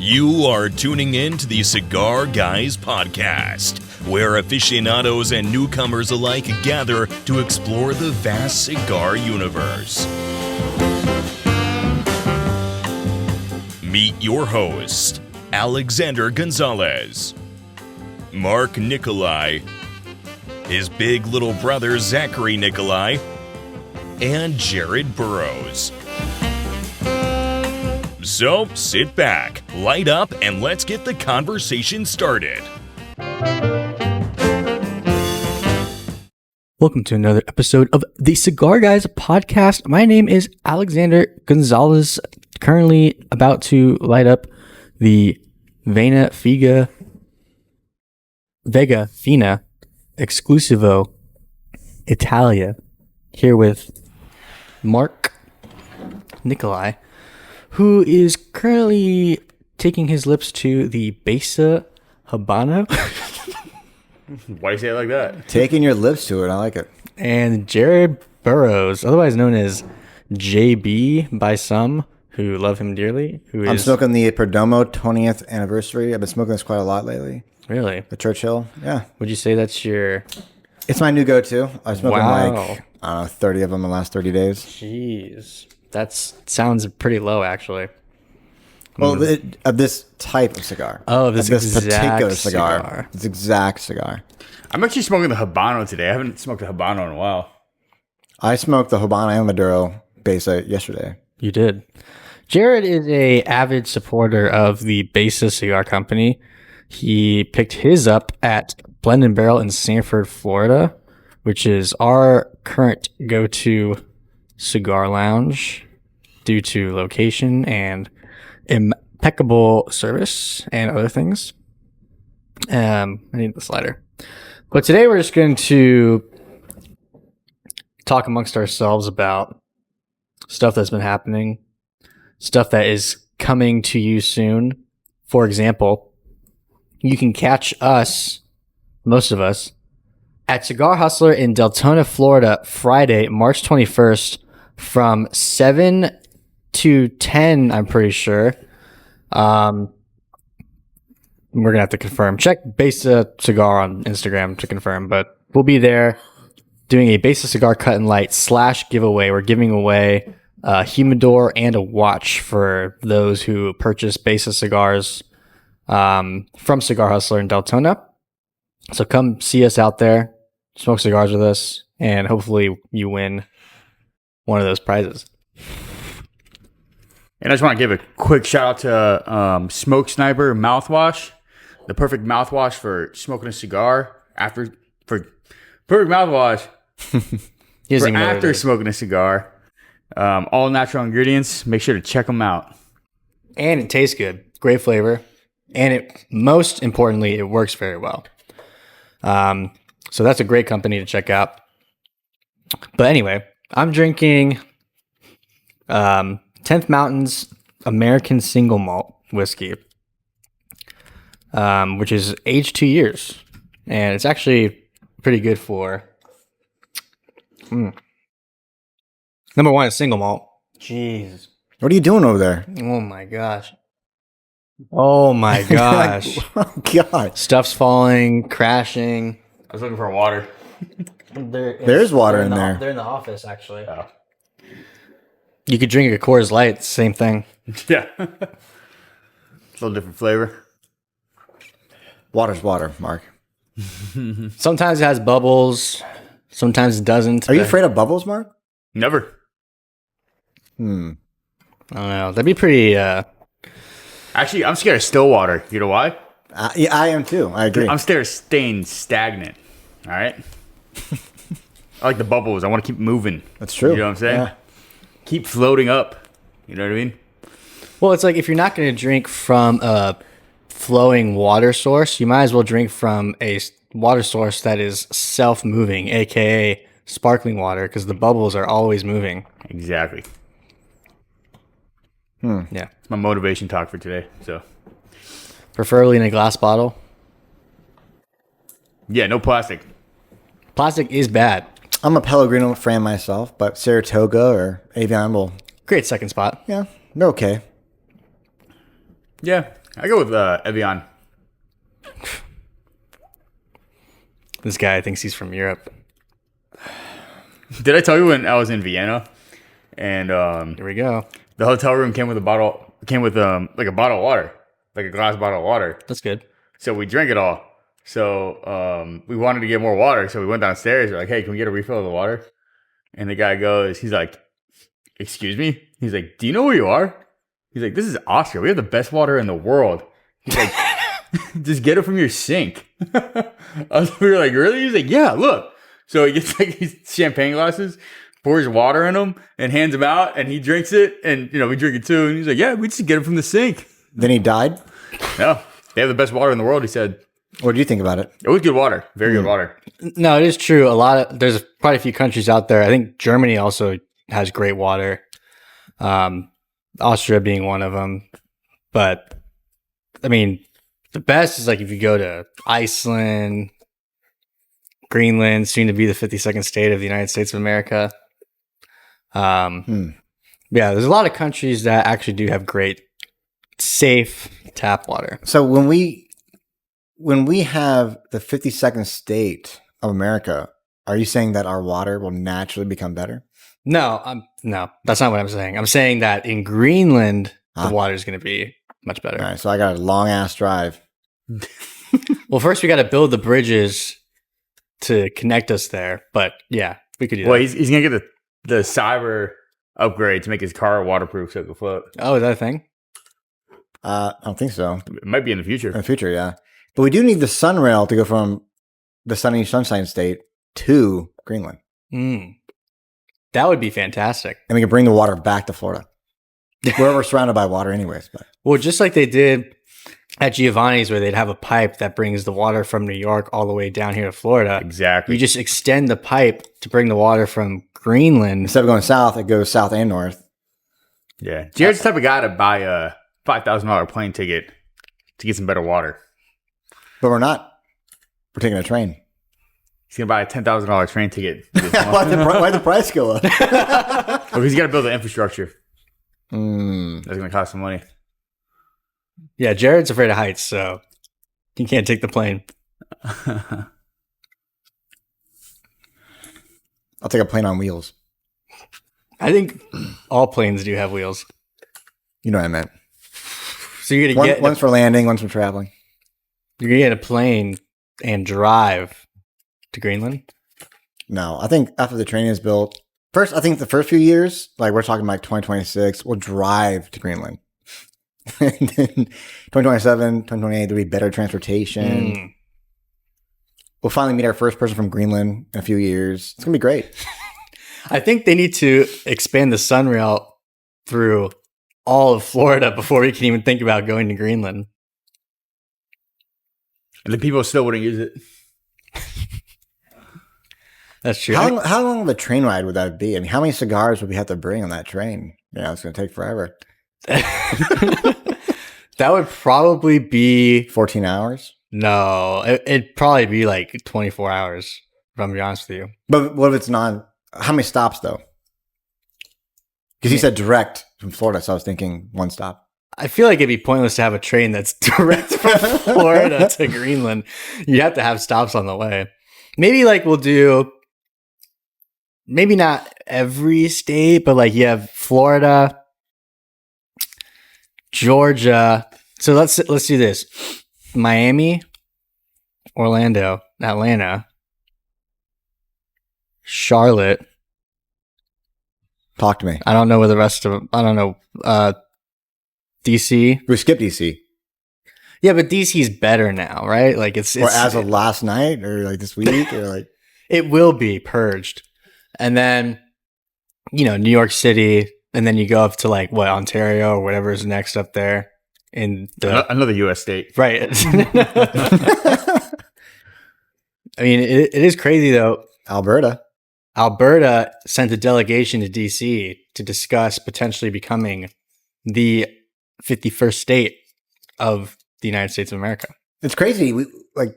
You are tuning in to the Cigar Guys podcast, where aficionados and newcomers alike gather to explore the vast cigar universe. Meet your host, Alexander Gonzalez, Mark Nikollaj, his big little brother Zachary Nikollaj, and Jared Burrows. So sit back, light up, and let's get the conversation started. Welcome to another episode of the Cigar Guys podcast. My name is Alexander Gonzalez, currently about to light up the Vega Fina Exclusivo Italia, here with Mark Nikollaj, who is currently taking his lips to the Besa Habano. Why do you say it like that? Taking your lips to it, I like it. And Jared Burrows, otherwise known as JB by some who love him dearly. I'm smoking the Perdomo 20th anniversary. I've been smoking this quite a lot lately. Really? The Churchill, yeah. Would you say that's your... It's my new go-to. I've smoked Wow. like, I don't know, 30 of them in the last 30 days. Jeez. That sounds pretty low, actually. Well, of this type of cigar. Oh, this exact particular cigar. This exact cigar. I'm actually smoking the Habano today. I haven't smoked a Habano in a while. I smoked the Habano and Maduro Besa yesterday. You did. Jared is a avid supporter of the Besa Cigar Company. He picked his up at Blend and Barrel in Sanford, Florida, which is our current go-to cigar lounge due to location and impeccable service and other things. I need the slider. But today we're just going to talk amongst ourselves about stuff that's been happening, stuff that is coming to you soon. For example, you can catch us, most of us, at Cigar Hustler in Deltona, Florida, Friday, March 21st, from 7 to 10, I'm pretty sure. We're going to have to confirm. Check Besa Cigar on Instagram to confirm, but we'll be there doing a Besa Cigar Cut and Light / giveaway. We're giving away a humidor and a watch for those who purchase Besa cigars from Cigar Hustler in Deltona. So come see us out there, smoke cigars with us, and hopefully you win one of those prizes. And I just want to give a quick shout out to Smoke Sniper mouthwash, the perfect mouthwash for smoking a cigar after smoking a cigar. All natural ingredients. Make sure to check them out. And it tastes good, great flavor, and it most importantly it works very well. So that's a great company to check out. But anyway, I'm drinking 10th Mountain's American Single Malt Whiskey, which is aged 2 years. And it's actually pretty good for... Number one is single malt. Jeez. What are you doing over there? Oh my gosh. Oh my gosh. Oh, God. Stuff's falling, crashing. I was looking for water. There's water in there. They're in the office, actually. Oh. You could drink a Coors Light, same thing. Yeah. A little different flavor. Water's water, Mark. Sometimes it has bubbles, sometimes it doesn't. Are you afraid of bubbles, Mark? Never. I don't know. That'd be pretty... Actually, I'm scared of still water. You know why? Yeah, I am too. I agree. I'm scared of staying stagnant. All right? I like the bubbles. I want to keep moving. That's true. You know what I'm saying? Yeah. Keep floating up. You know what I mean? Well, it's like if you're not going to drink from a flowing water source, you might as well drink from a water source that is self-moving, aka sparkling water, because the bubbles are always moving. Exactly. Yeah. It's my motivation talk for today. So, Preferably in a glass bottle. yeah, no plastic. Plastic is bad. I'm a Pellegrino fan myself, but Saratoga or Avion will... Great second spot. Yeah, they're okay. Yeah, I go with Evian. This guy thinks he's from Europe. Did I tell you when I was in Vienna and Here we go. the hotel room came with like a bottle of water, like a glass bottle of water. That's good. So we drank it all. So we wanted to get more water, so we went downstairs. We're like, "Hey, can we get a refill of the water?" And the guy goes, he's like, "Excuse me?" He's like, "Do you know where you are?" He's like, "This is Austria. We have the best water in the world." He's like, "Just get it from your sink." We were like, "Really?" He's like, "Yeah, look." So he gets like these champagne glasses, pours water in them, and hands them out, and he drinks it, and we drink it too. And he's like, "Yeah, we just get it from the sink." Then he died. No, they have the best water in the world. He said What do you think about it? it was good water, very good water. No, it is true. There's quite a few countries out there. I think Germany also has great water. Austria being one of them. But I mean, the best is like if you go to Iceland, Greenland, soon to be the 52nd state of the United States of America. Yeah, there's a lot of countries that actually do have great, safe tap water. So when we have the 52nd state of America, are you saying that our water will naturally become better? No, that's not what I'm saying. I'm saying that in Greenland, the water is going to be much better. All right, so I got a long ass drive. Well, first we got to build the bridges to connect us there. But yeah, we could do Well, that. he's gonna get the cyber upgrade to make his car waterproof so it can float. Oh, is that a thing? I don't think so. It might be in the In future. the future, yeah. But we do need the sun rail to go from the sunny sunshine state to Greenland. That would be fantastic. And we can bring the water back to Florida. Where we're surrounded by water anyways. But Well, just like they did at Giovanni's, where they'd have a pipe that brings the water from New York all the way down here to Florida. Exactly. You just extend the pipe to bring the water from Greenland. instead of going south, it goes south and north. Yeah. Jared's the type of guy to buy a $5,000 plane ticket to get some better water. But we're not. We're taking a train. He's going to buy a $10,000 train ticket. Why'd the price go up? Oh, he's got to build the infrastructure. Mm. That's going to cost some money. Yeah, Jared's afraid of heights, so he can't take the plane. I'll take a plane on wheels. I think all planes do have wheels. You know what I meant. So you're gonna One's for landing, one's for traveling. you're gonna get a plane and drive to Greenland. No, I think after the train is built, I think the first few years, like we're talking like 2026, we'll drive to Greenland. And then 2027, 2028, there'll be better transportation. We'll finally meet our first person from Greenland in a few years. It's going to be great. I think they need to expand the Sunrail through all of Florida before we can even think about going to Greenland. And the people still wouldn't use it. That's true. How long of a train ride would that be? I mean, how many cigars would we have to bring on that train? Yeah, it's going to take forever. That would probably be 14 hours? no. It'd probably be like 24 hours. If I'm gonna be honest with you. But what if it's not? How many stops, though? Because you said direct from Florida, so I was thinking one stop. I feel like it'd be pointless to have a train that's direct from Florida to Greenland. You have to have stops on the way. Maybe like we'll do, maybe not every state, but like you have Florida, Georgia. So let's do this: Miami, Orlando, Atlanta, Charlotte. Talk to me. I don't know where the rest of them. I don't know. DC. We skip DC. Yeah, but DC's better now, right? Like it's Or as of last night, or like this week, or like it will be purged, and then New York City, and then you go up to like what, Ontario or whatever is next up there in the Another U.S. state. right. I mean, it is crazy though. Alberta sent a delegation to DC to discuss potentially becoming the 51st state of the United States of America. it's crazy.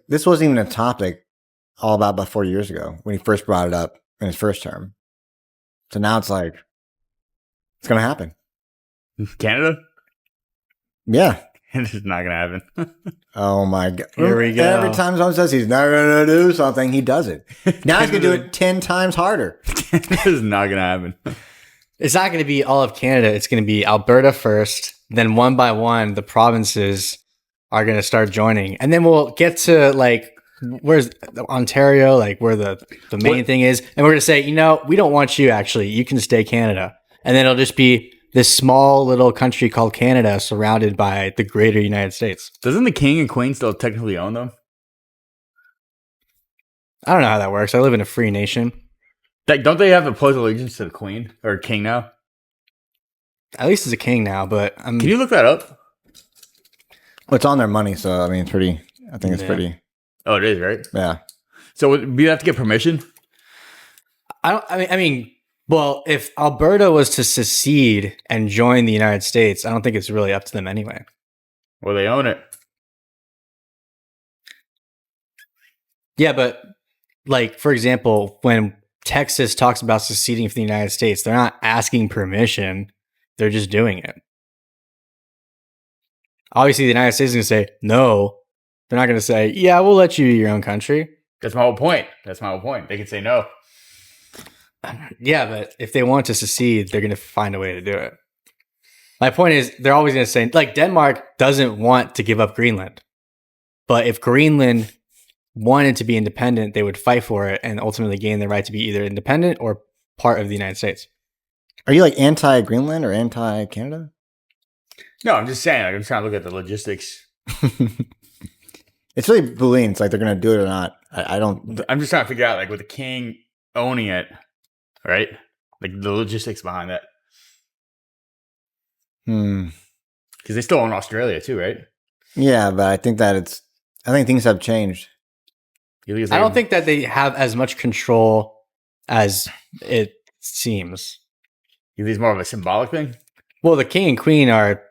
This wasn't even a topic all about 4 years ago when he first brought it up in his first term. So now it's like it's gonna happen. Canada? Yeah, It's just not gonna happen. Oh my God. Here we go. Every time someone says he's not going to do something, he does it. Now he's going to do it 10 times harder. This is not gonna happen. It's not going to be all of Canada. It's going to be Alberta first. Then one by one, the provinces are going to start joining. And then we'll get to like, where's Ontario, like where the main thing is. And we're going to say, we don't want you actually. You can stay Canada. And then it'll just be this small little country called Canada surrounded by the greater United States. Doesn't the king and queen still technically own them? I don't know how that works. I live in a free nation. Like, don't they have a pledge of allegiance to the queen or king now? At least it's a king now, but Can you look that up? Well, it's on their money, so I mean, it's pretty. I think it's pretty. Oh, it is, right? Yeah. So we have to get permission? Well, if Alberta was to secede and join the United States, I don't think it's really up to them anyway. Well, they own it. Yeah, but like, for example, when Texas talks about seceding from the United States, they're not asking permission. They're just doing it. Obviously, the United States is going to say, no. They're not going to say, yeah, we'll let you your own country. That's my whole point. They can say no. Yeah, but if they want to secede, they're going to find a way to do it. My point is, they're always going to say, like, Denmark doesn't want to give up Greenland. But if Greenland wanted to be independent, they would fight for it and ultimately gain the right to be either independent or part of the United States. Are you like anti-Greenland or anti-Canada? No, I'm just saying. I'm trying to look at the logistics. It's really Boolean. It's like they're going to do it or not. I don't. I'm just trying to figure out, like, with the king owning it, right? Like, the logistics behind that. Because they still own Australia, too, right? Yeah, but I think things have changed. I don't think that they have as much control as it seems. You think it's more of a symbolic thing? Well, the king and queen are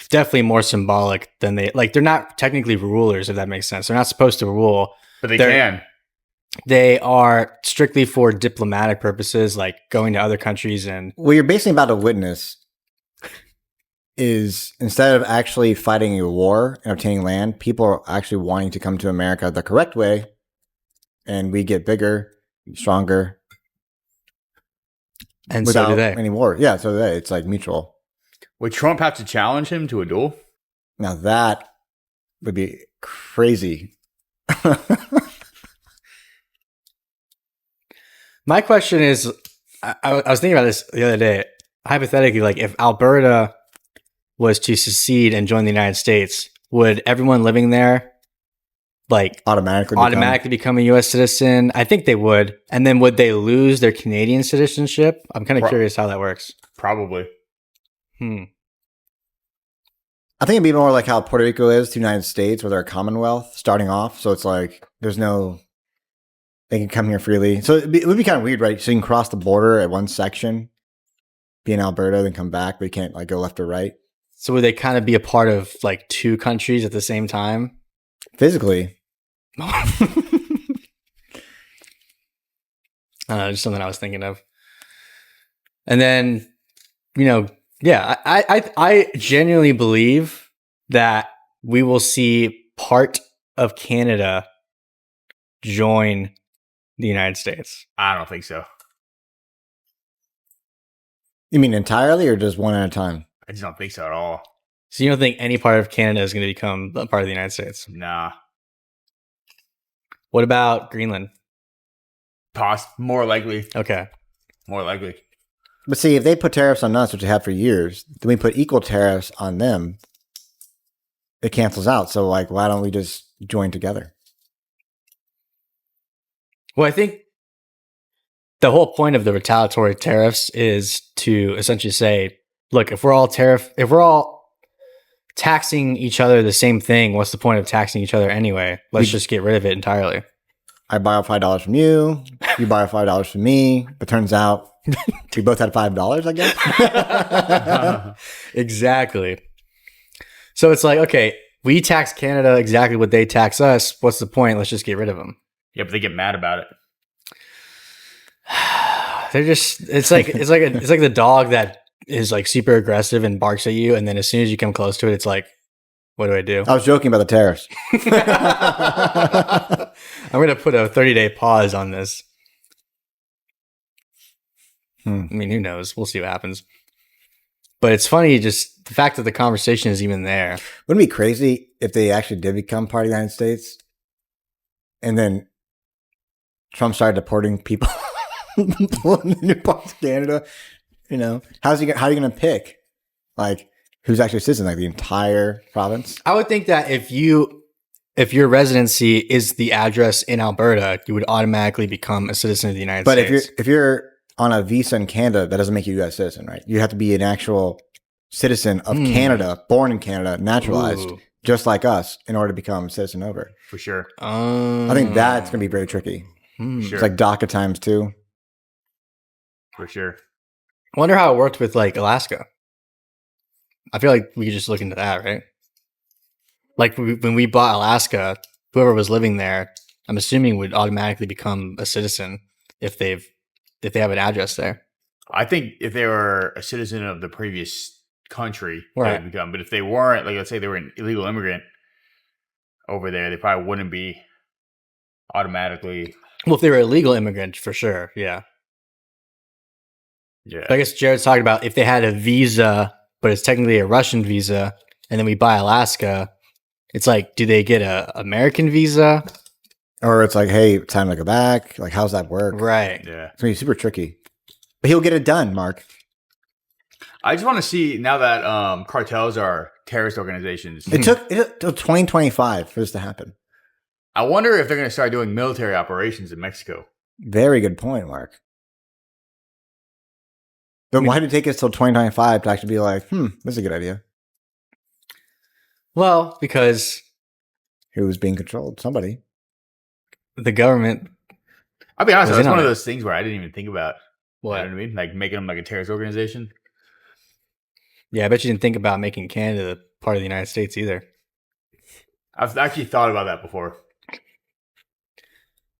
definitely more symbolic than they're not technically rulers, if that makes sense. They're not supposed to rule. But they can. They are strictly for diplomatic purposes, like going to other countries and... What you're basically about to witness is instead of actually fighting a war and obtaining land, people are actually wanting to come to America the correct way, and we get bigger, stronger. And without so do they. any war. Yeah, so do they. It's like mutual. Would Trump have to challenge him to a duel? Now that would be crazy. My question is, I was thinking about this the other day. Hypothetically, like if Alberta was to secede and join the United States, would everyone living there like automatically become a U.S. citizen? I think they would. And then would they lose their Canadian citizenship? I'm kind of curious how that works. Probably. I think it'd be more like how Puerto Rico is to the United States, where they're a commonwealth starting off. So it's like they can come here freely. So it would be kind of weird, right? So you can cross the border at one section, be in Alberta, then come back, but you can't like go left or right. So would they kind of be a part of like two countries at the same time? Physically. Just something I was thinking of. And then, yeah, I genuinely believe that we will see part of Canada join the United States. I don't think so. You mean entirely or just one at a time? I just don't think so at all. So you don't think any part of Canada is going to become a part of the United States? Nah. What about Greenland? More likely. Okay. More likely. But see, if they put tariffs on us, which they have for years, then we put equal tariffs on them, it cancels out. So like, why don't we just join together? Well, I think the whole point of the retaliatory tariffs is to essentially say, look, if we're all taxing each other the same thing, what's the point of taxing each other anyway? Let's just get rid of it entirely. I borrow $5 from you. You borrow $5 from me. But turns out we both had $5, I guess. Exactly. So it's like, okay, we tax Canada exactly what they tax us. What's the point? Let's just get rid of them. Yeah, but they get mad about it. They're just, it's like the dog that is like super aggressive and barks at you. And then as soon as you come close to it, it's like, What do I do? I was joking about the tariffs. I'm going to put a 30-day pause on this. I mean, who knows? We'll see what happens. But it's funny, just the fact that the conversation is even there. Wouldn't it be crazy if they actually did become part of the United States, and then Trump started deporting people in new parts of Canada? You know, how are you going to pick like who's actually a citizen, like the entire province? I would think that if your residency is the address in Alberta, you would automatically become a citizen of the United States. But if you're on a visa in Canada, that doesn't make you a U.S. citizen, right? You have to be an actual citizen of Canada, born in Canada, naturalized, just like us, in order to become a citizen over. For sure. I think that's going to be very tricky. Sure. It's like DACA times 2. For sure. I wonder how it worked with like Alaska. I feel like we could just look into that, right? Like when we bought Alaska, whoever was living there, I'm assuming would automatically become a citizen if they have an address there. I think if they were a citizen of the previous country, they Right. would become. But if they weren't, like let's say they were an illegal immigrant over there, they probably wouldn't be automatically. Well, if they were a legal immigrant, for sure, yeah. Yeah. But I guess Jared's talking about if they had a visa, but it's technically a Russian visa, and then we buy Alaska, it's like, do they get a American visa? Or it's like, hey, time to go back. Like, how's that work? Right. Yeah. It's going to be super tricky. But he'll get it done, Mark. I just want to see now that cartels are terrorist organizations. It took till 2025 for this to happen. I wonder if they're going to start doing military operations in Mexico. Very good point, Mark. Then why did it take us till 2025 to actually be like, this is a good idea? Well, because Who's being controlled? Somebody. the government. I'll be honest, Was that's in one on of it. those things where I didn't even think about. What? You know what I mean? Like making them like a terrorist organization. Yeah, I bet you didn't think about making Canada part of the United States either. I've actually thought about that before.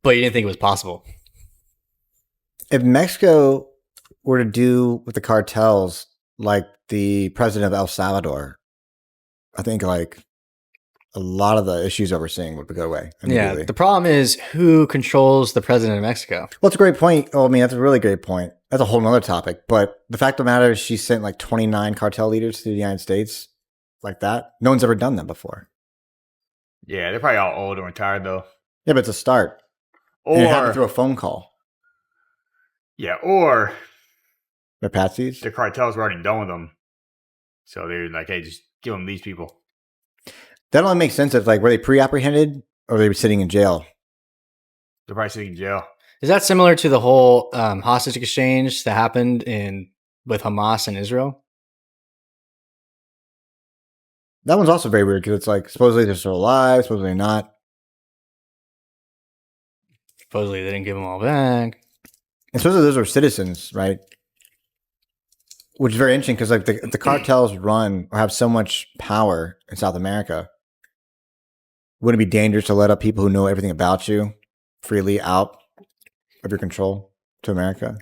But you didn't think it was possible. If Mexico were to do with the cartels like the president of El Salvador, I think like a lot of the issues that we're seeing would go away immediately. Yeah, the problem is who controls the president of Mexico? Well, it's a great point. Oh, I mean, that's a really great point. That's a whole nother topic. But the fact of the matter is she sent like 29 cartel leaders to the United States like that. No one's ever done that before. Yeah, they're probably all old and retired though. Yeah, but it's a start. Or And it happened through a phone call. yeah, or They're patsies. the cartels were already done with them, so they're like, hey, just give them these people. That only makes sense if like were they pre-apprehended or they were sitting in jail. They're probably sitting in jail. Is that similar to the whole hostage exchange that happened with Hamas and Israel? That one's also very weird because it's like supposedly they're still alive, supposedly not. Supposedly they didn't give them all back. And supposedly those are citizens, right? Which is very interesting because like the cartels run or have so much power in South America. Wouldn't it be dangerous to let up people who know everything about you freely out of your control to America?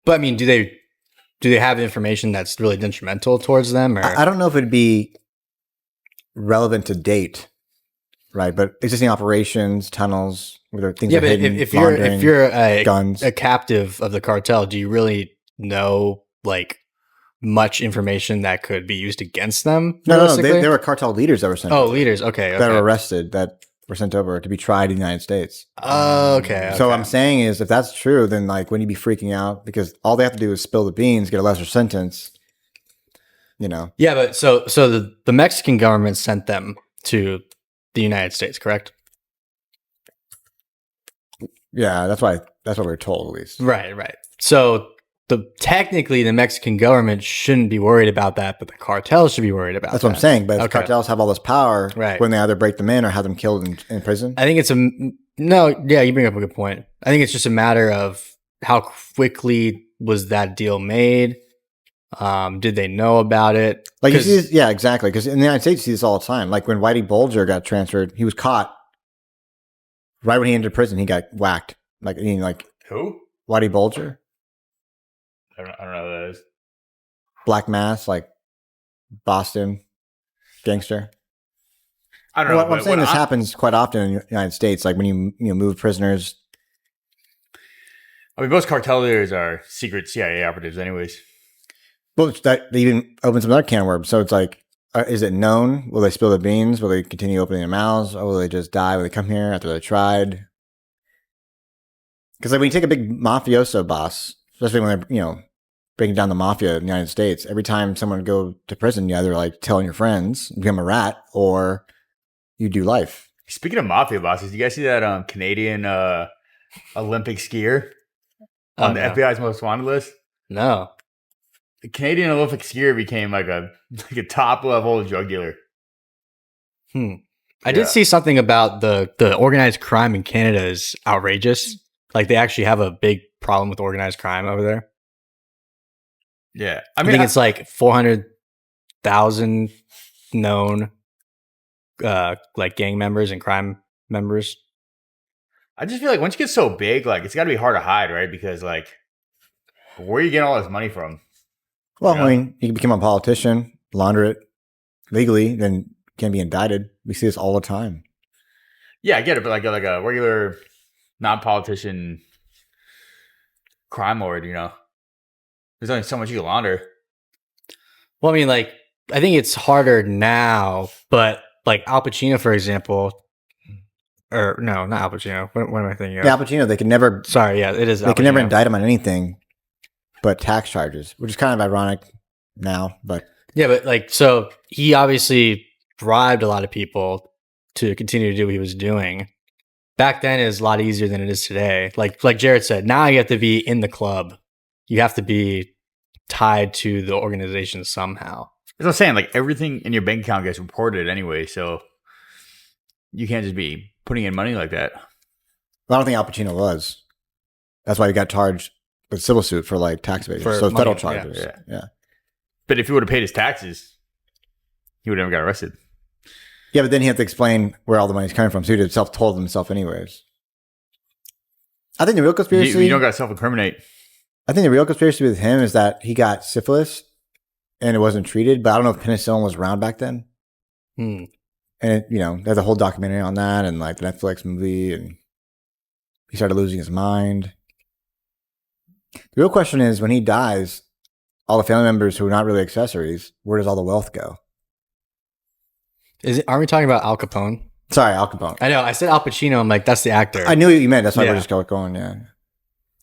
But I mean, do they have information that's really detrimental towards them? Or I don't know if it'd be relevant to date, right? But existing operations, tunnels, where there are things yeah, are but hidden, if laundering, you're a guns. captive of the cartel, do you really know like much information that could be used against them? No, realistically? they were cartel leaders that were sent. Oh, over, leaders. Okay, that were arrested, that were sent over to be tried in the United States. Oh, okay. So what I'm saying is, if that's true, then like, wouldn't you be freaking out because all they have to do is spill the beans, get a lesser sentence? You know? Yeah, but so the Mexican government sent them to the United States, correct? Yeah, that's what we were told, at least. Right. So technically the Mexican government shouldn't be worried about that, but the cartels should be worried about That's that. what I'm saying. But if Okay. cartels have all this power, Right. when they either break them in or have them killed in prison. I think it's you bring up a good point. I think it's just a matter of how quickly was that deal made? Did they know about it? Like you 'Cause- see this, yeah, exactly. Because in the United States, you see this all the time. Like when Whitey Bulger got transferred, he was caught right when he entered prison. He got whacked. Like Who? Whitey Bulger, I don't know who that is. Black Mass, like Boston gangster. I don't know. Well, I'm but saying what this happens quite often in the United States. Like when you move prisoners. I mean, most cartel leaders are secret CIA operatives, anyways. Well, that even opens another can of worms. So it's like, is it known? Will they spill the beans? Will they continue opening their mouths? Or will they just die when they come here after they tried? Because like when you take a big mafioso boss, especially when they're breaking down the mafia in the United States, every time someone go to prison, you either like telling your friends, become a rat, or you do life. Speaking of mafia bosses, you guys see that Canadian Olympic skier on the FBI's most wanted list? No. The Canadian Olympic skier became like a top level drug dealer. I did see something about the organized crime in Canada is outrageous. Like they actually have a big problem with organized crime over there. Yeah. I think it's like 400,000 known like gang members and crime members. I just feel like once you get so big, like it's got to be hard to hide, right? Because like, where are you getting all this money from? Well, I mean, you can become a politician, launder it legally, then you can be indicted. We see this all the time. Yeah, I get it, but like a regular non-politician crime lord, there's only so much you can launder. Well, I mean, like, I think it's harder now, but like Al Pacino, for example, or no, not Al Pacino. What am I thinking of? Yeah, Al Pacino, they can never. Sorry, yeah, it is. They can never indict him on anything but tax charges, which is kind of ironic now. But yeah, but like, so he obviously bribed a lot of people to continue to do what he was doing. Back then, it was a lot easier than it is today. Like Jared said, now you have to be in the club. You have to be tied to the organization somehow. As I was saying, like everything in your bank account gets reported anyway, so you can't just be putting in money like that. I don't think Al Pacino was. That's why he got charged with civil suit for like tax evasion. For So money, federal charges. Yeah. But if he would have paid his taxes, he would have never got arrested. Yeah, but then he had to explain where all the money's coming from. So he told himself anyways. I think the real conspiracy. You don't got to self-incriminate. I think the real conspiracy with him is that he got syphilis and it wasn't treated. But I don't know if penicillin was around back then. And there's a whole documentary on that and like the Netflix movie, and he started losing his mind. The real question is, when he dies, all the family members who are not really accessories, where does all the wealth go? Aren't we talking about Al Capone? Sorry, Al Capone. I know. I said Al Pacino. I'm like, that's the actor. I knew what you meant. That's why Yeah. we're just going. Yeah.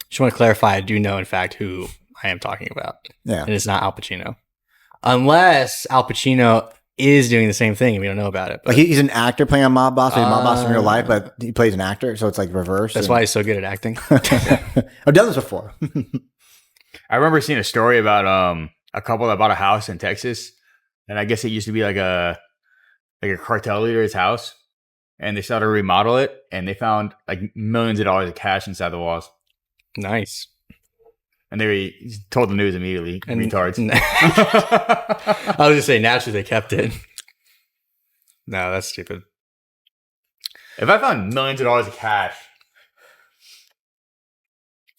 Just want to clarify. I do know, in fact, who I am talking about. Yeah. And it's not Al Pacino. Unless Al Pacino is doing the same thing and we don't know about it. But Like he's an actor playing a mob boss. He's a mob boss in real life, but he plays an actor, so it's like reverse. that's why he's so good at acting. I've done this before. I remember seeing a story about a couple that bought a house in Texas, and I guess it used to be like a cartel leader's house, and they started to remodel it, and they found like millions of dollars of cash inside the walls, Nice. and they told the news immediately. And- Retards. I was just saying, naturally they kept it. No, that's stupid. If I found millions of dollars of cash,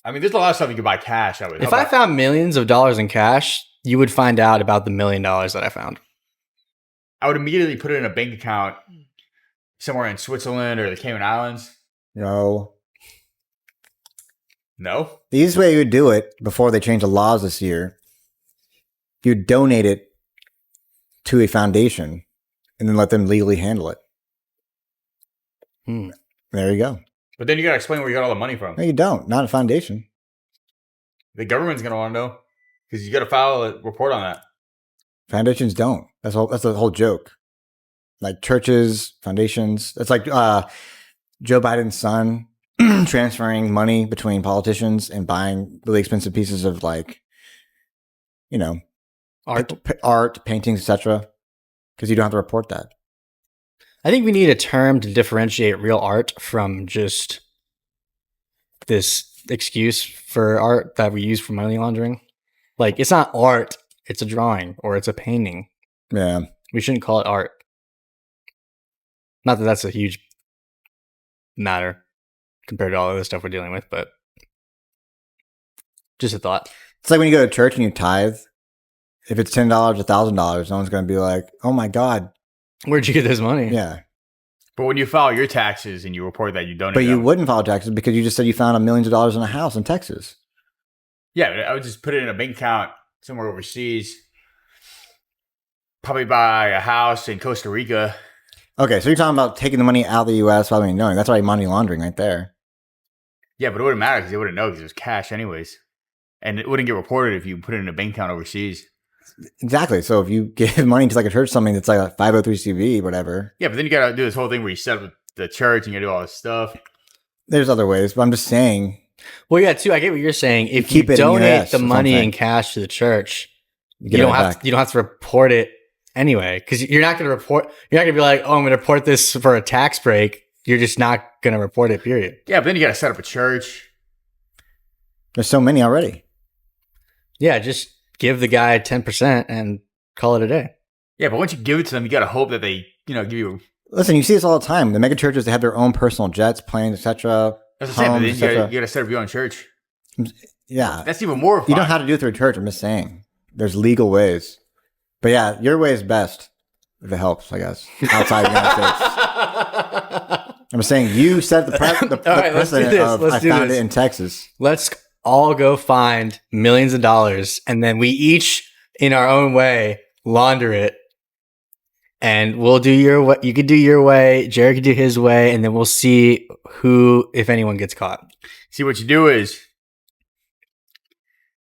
I mean, there's a lot of stuff you could buy cash. If I found millions of dollars in cash, you would find out about the $1 million that I found. I would immediately put it in a bank account somewhere in Switzerland or the Cayman Islands. No. No? The easiest way you would do it before they change the laws this year, you would donate it to a foundation and then let them legally handle it. There you go. But then you got to explain where you got all the money from. No, you don't. Not a foundation. The government's going to want to know because you got to file a report on that. Foundations don't. That's the whole joke. Like churches, foundations. It's like Joe Biden's son transferring money between politicians and buying really expensive pieces of like, art, paintings, etc. Because you don't have to report that. I think we need a term to differentiate real art from just this excuse for art that we use for money laundering. Like, it's not art, it's a drawing or it's a painting. Yeah. We shouldn't call it art. Not that that's a huge matter compared to all of the stuff we're dealing with, but just a thought. It's like when you go to church and you tithe. If it's $10, $1,000, no one's going to be like, "Oh my God, Where'd you get this money?" yeah." But when you file your taxes and you report that you donated, But you wouldn't file taxes because you just said you found millions of dollars in a house in Texas. Yeah, I would just put it in a bank account somewhere overseas. Probably buy a house in Costa Rica. Okay, so you're talking about taking the money out of the U.S. without even knowing. That's already money laundering right there. Yeah, but it wouldn't matter because they wouldn't know because it was cash anyways. And it wouldn't get reported if you put it in a bank account overseas. Exactly. So if you give money to like a church, something that's like a 503c, whatever. Yeah, but then you got to do this whole thing where you set up the church and you got to do all this stuff. There's other ways, but I'm just saying. Well, yeah, too. I get what you're saying. If keep you it in donate US, the that's money what I'm in cash to the church, You you don't have to report it anyway, because you're not going to report. You're not going to be like, oh, I'm going to report this for a tax break. You're just not going to report it. Period. Yeah, but then you got to set up a church. There's so many already. Yeah, just give the guy 10% and call it a day. Yeah, but once you give it to them, you got to hope that they, give you. Listen, you see this all the time. The mega churches, they have their own personal jets, planes, etc. That's the same. You got to set up your own church. Yeah, That's even more fun. You don't have to do it through a church. I'm just saying. There's legal ways. But yeah, your way is best if it helps, I guess. Outside the United States. I'm saying you set the precedent of I found it in Texas. Let's all go find millions of dollars, and then we each, in our own way, launder it. And we'll do your way. You could do your way. Jared could do his way, and then we'll see who, if anyone, gets caught. See, what you do is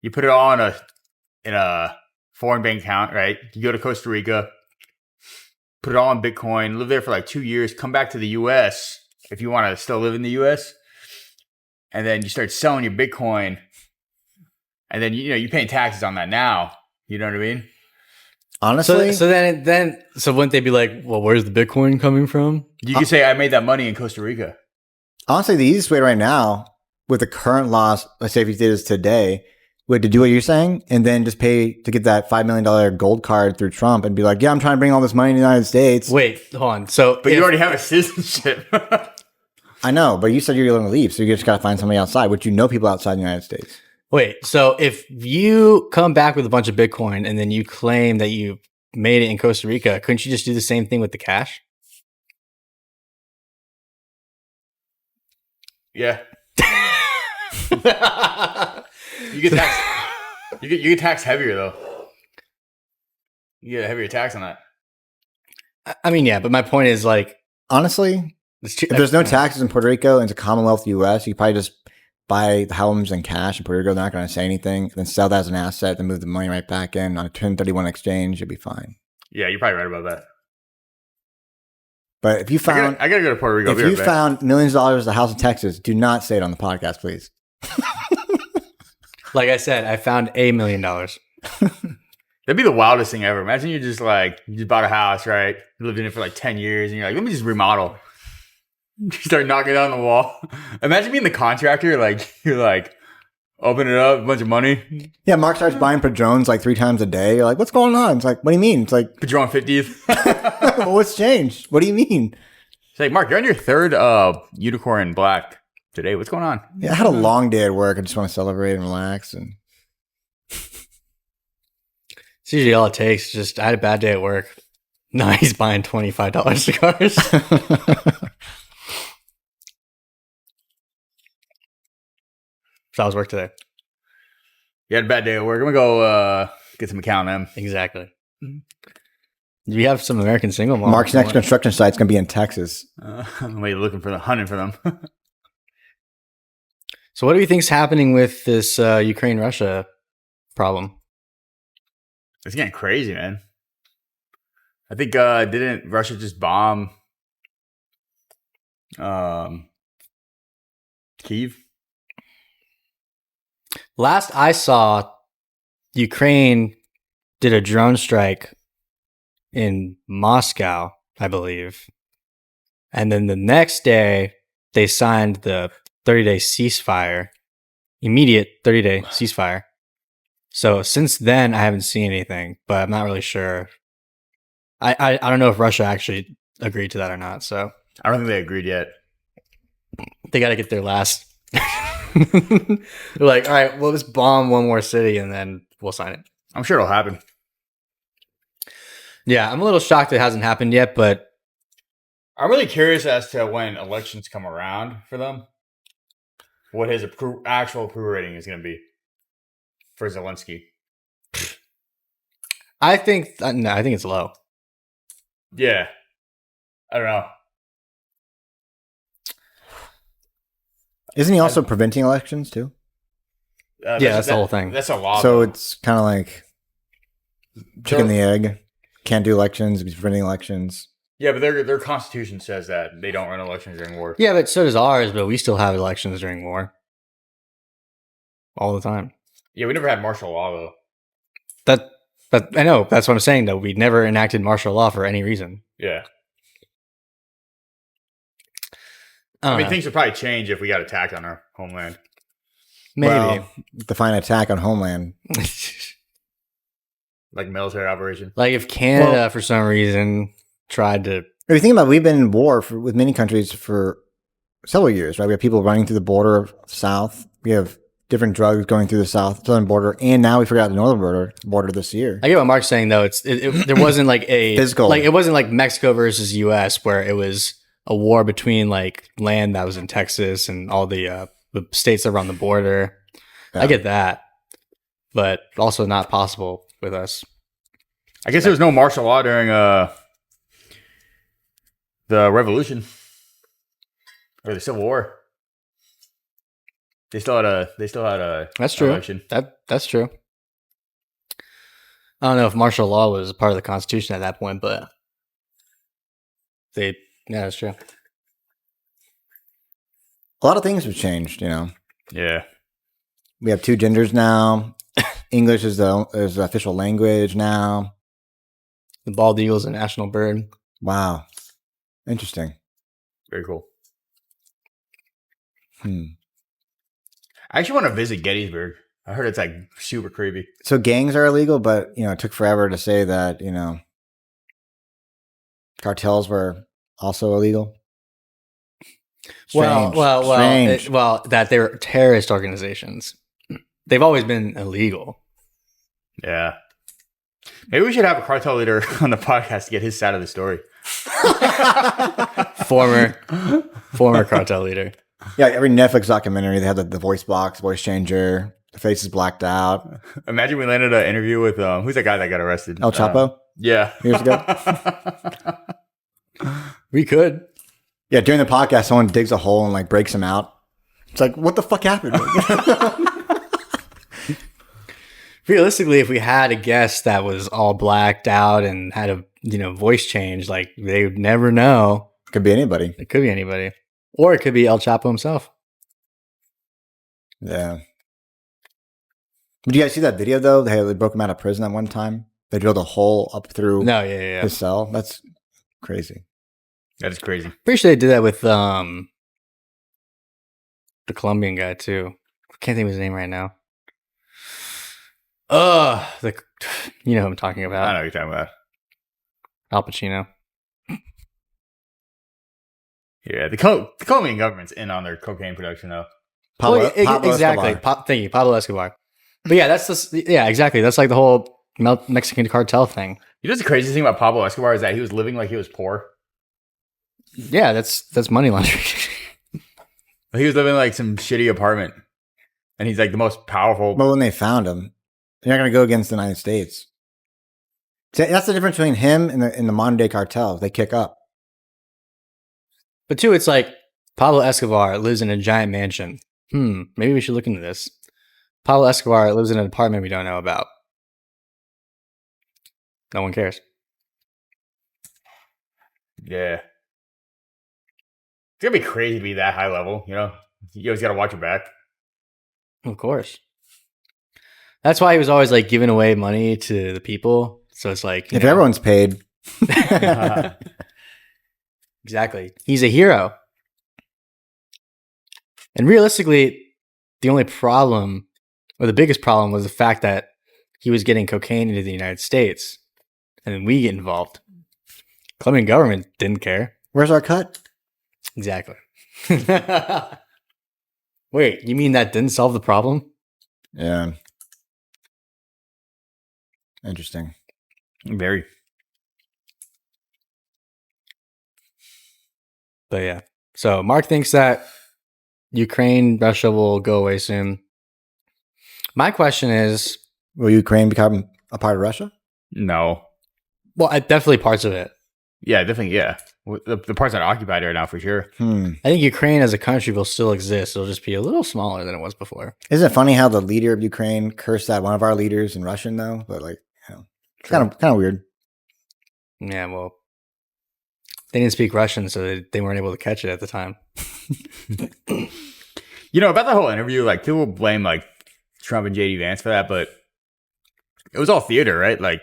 you put it all in a foreign bank account, right? You go to Costa Rica, put it all in Bitcoin, live there for like 2 years, come back to the U.S. if you want to still live in the U.S. And then you start selling your Bitcoin, and then you're paying taxes on that now. You know what I mean? Honestly, so wouldn't they be like, well, where's the Bitcoin coming from? You can say I made that money in Costa Rica. Honestly, the easiest way right now with the current laws, let's say if you did this today, would to do what you're saying and then just pay to get that $5 million gold card through Trump and be like, yeah, I'm trying to bring all this money to the United States. Wait, hold on. So, but you already have a citizenship. I know, but you said you're going to leave, so you just got to find somebody outside, which people outside the United States. Wait, so if you come back with a bunch of Bitcoin and then you claim that you made it in Costa Rica, couldn't you just do the same thing with the cash? Yeah. You get taxed. You get taxed heavier though. You get a heavier tax on that. I mean, yeah, but my point is like, honestly, if there's no taxes in Puerto Rico and it's a Commonwealth U.S., you could probably just buy the homes in cash in Puerto Rico. They're not going to say anything. Then sell that as an asset, then move the money right back in on a 1031 exchange. You'll be fine. Yeah, you're probably right about that. But if you found, I gotta go to Puerto Rico. If you found millions of dollars at a house in Texas, do not say it on the podcast, please. Like I said, I found $1 million. That'd be the wildest thing ever. Imagine you just bought a house, right? You lived in it for like 10 years, and you're like, let me just remodel. You start knocking down the wall. Imagine being the contractor, you're like, open it up, a bunch of money. Yeah, Mark starts buying Padrones like 3 times a day. You're like, what's going on? It's like, what do you mean? It's like Padron 50th. Well, what's changed? What do you mean? It's like, Mark, you're on your 3rd unicorn black today. What's going on? Yeah, I had a long day at work. I just want to celebrate and relax. And It's usually all it takes. Just I had a bad day at work. No, he's buying $25 cigars. So I was work today. You had a bad day at work. I'm gonna go get some account M. Exactly. We have some American single moms. Mark's next construction site's going to be in Texas. I'm looking for hunting for them. So what do you think's happening with this Ukraine-Russia problem? It's getting crazy, man. I think didn't Russia just bomb Kyiv? Last I saw, Ukraine did a drone strike in Moscow, I believe. And then the next day, they signed the 30-day ceasefire, immediate 30-day ceasefire. So since then, I haven't seen anything, but I'm not really sure. I don't know if Russia actually agreed to that or not. So I don't think they agreed yet. They got to get their last. They're like, all right, we'll just bomb one more city and then we'll sign it. I'm sure it'll happen. Yeah, I'm a little shocked it hasn't happened yet, but I'm really curious as to when elections come around for them, what his actual approval rating is going to be for Zelensky. I think no, I think it's low. Yeah. I don't know. Isn't he also preventing elections too? That's the whole thing. That's a law. So though. it's kind of like chicken and the egg. Can't do elections. He's preventing elections. Yeah, but their constitution says that they don't run elections during war. Yeah, but so does ours. But we still have elections during war all the time. Yeah, we never had martial law though. But I know that's what I'm saying. Though we never enacted martial law for any reason. Yeah. I I mean, know. things would probably change if we got attacked on our homeland. Maybe. Well, define attack on homeland. Like military operation. Like if Canada, for some reason, tried to. If you think about it, we've been in war with many countries for several years, right? We have people running through the border south. We have different drugs going through the southern border, and now we forgot the northern border this year. I get what Mark's saying though. There wasn't like a Physical. Like it wasn't like Mexico versus U.S. where it was a war between like land that was in Texas and all the states that were on the border. Yeah. I get that, but also not possible with us. I guess there was no martial law during the Revolution or the Civil War. They still had a That's true. election. That's true. I don't know if martial law was part of the Constitution at that point, but yeah, that's true. A lot of things have changed, you know. Yeah. We have 2 genders now. English is the official language now. The bald eagle is a national bird. Wow. Interesting. Very cool. Hmm. I actually want to visit Gettysburg. I heard it's like super creepy. So gangs are illegal, but, you know, it took forever to say that, you know, cartels were also illegal. Strange. Strange. That they're terrorist organizations. They've always been illegal. Yeah. Maybe we should have a cartel leader on the podcast to get his side of the story. Former cartel leader. Yeah, every Netflix documentary, they have the voice box, voice changer, the face is blacked out. Imagine we landed an interview with who's that guy that got arrested? El Chapo? Yeah. Years ago? We could. Yeah, during the podcast, someone digs a hole and like breaks him out. It's like, what the fuck happened? Realistically, if we had a guest that was all blacked out and had a voice change, like they would never know. Could be anybody. It could be anybody, or it could be El Chapo himself. Yeah. Did you guys see that video though? They broke him out of prison at one time. They drilled a hole up through Yeah. his cell. That's crazy. That is crazy. Pretty sure they did that with the Colombian guy too. I can't think of his name right now. You know who I'm talking I about. know what you're talking about. Al Pacino. Yeah, the Colombian government's in on their cocaine production though. Pablo Exactly. Escobar. Thank you, Pablo Escobar. But yeah, exactly. That's like the whole Mexican cartel thing. You know the craziest thing about Pablo Escobar is that he was living like he was poor. Yeah, that's money laundering. He was living in like some shitty apartment, and he's like the most powerful. But when they found him, they're not going to go against the United States. See, that's the difference between him and the modern day cartels. They kick up. But two, it's like Pablo Escobar lives in a giant mansion. Maybe we should look into this. Pablo Escobar lives in an apartment we don't know about. No one cares. Yeah. It's gonna be crazy to be that high level, you know? You always gotta watch your back. Of course. That's why he was always like giving away money to the people. So it's like, If everyone's paid, exactly. He's a hero. And realistically, the only problem, or the biggest problem, was the fact that he was getting cocaine into the United States. And then we get involved. Colombian government didn't care. where's our cut? Exactly. Wait, you mean that didn't solve the problem? Yeah. Interesting. Very. But yeah. So Mark thinks that Ukraine, Russia will go away soon. My question is, Will Ukraine become a part of Russia? No. well, definitely parts of it. Yeah, definitely. Yeah, the parts that are occupied right now for sure. I think Ukraine as a country will still exist. It'll just be a little smaller than it was before. Isn't it funny how the leader of Ukraine cursed at one of our leaders in Russian though? But like, it's kind of weird. Yeah, well, they didn't speak Russian, so they weren't able to catch it at the time. About the whole interview, like people blame like Trump and JD Vance for that, but it was all theater, right? Like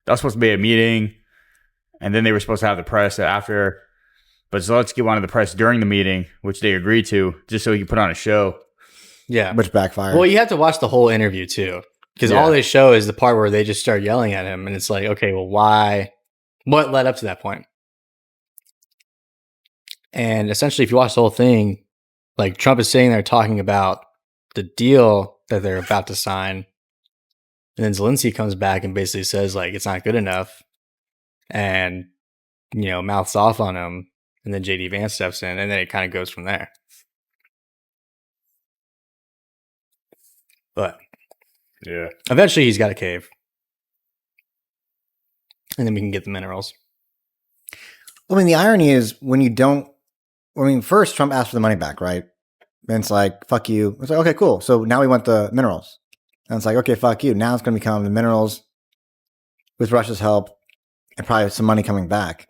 that was supposed to be a meeting, and then they were supposed to have the press after. But Zelensky wanted the press during the meeting, which they agreed to, just so he could put on a show. Yeah, Which backfired. well, you have to watch the whole interview too, because all they show is the part where they just start yelling at him, and it's like, okay, well, why? What led up to that point? And essentially, if you watch the whole thing, like Trump is sitting there talking about the deal that they're about to sign, and then Zelensky comes back and basically says like it's not good enough, and mouths off on him, and then JD Vance steps in, and then it kind of goes from there. But Yeah. eventually, he's got a cave, and then we can get the minerals. I mean, the irony is when you don't. I mean, first Trump asked for the money back, right? And it's like, fuck you. It's like, okay, cool. So now we want the minerals. And it's like, okay, fuck you. Now it's going to become the minerals with Russia's help and probably some money coming back.